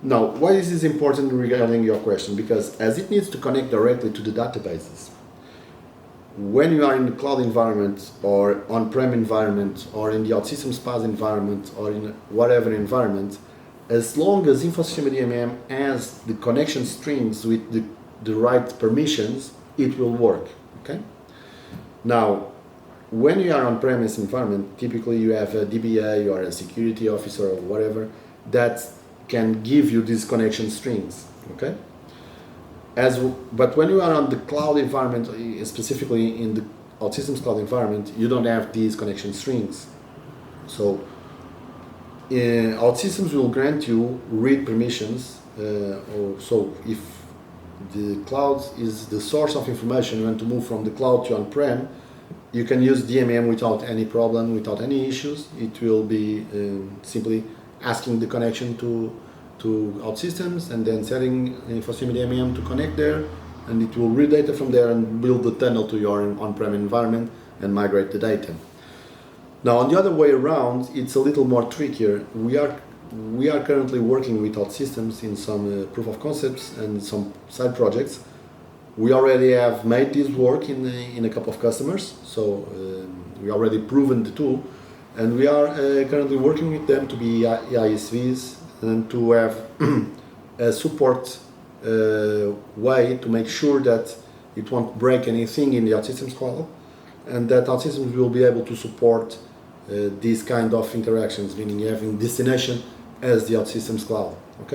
Now, why this is important regarding your question? Because as it needs to connect directly to the databases, when you are in the cloud environment or on-prem environment or in the OutSystems PaaS environment or in whatever environment, as long as Infosistema DMM has the connection strings with the right permissions, it will work. Okay. Now, when you are on-premise environment, typically you have a DBA or a security officer or whatever that can give you these connection strings. Okay. But when you are on the cloud environment, specifically in the OutSystems cloud environment, you don't have these connection strings. So OutSystems will grant you read permissions. So if the cloud is the source of information, you want to move from the cloud to on-prem, you can use DMM without any problem, without any issues. It will be simply asking the connection to OutSystems and then setting Infosistema DMM to connect there, and it will read data from there and build the tunnel to your on-prem environment and migrate the data. Now, on the other way around, it's a little more trickier. We are currently working with OutSystems in some proof of concepts and some side projects. We already have made this work in a couple of customers, so we already proven the tool, and we are currently working with them to be ISVs and to have a support way to make sure that it won't break anything in the OutSystems cloud, and that OutSystems will be able to support these kind of interactions, meaning having destination as the OutSystems cloud.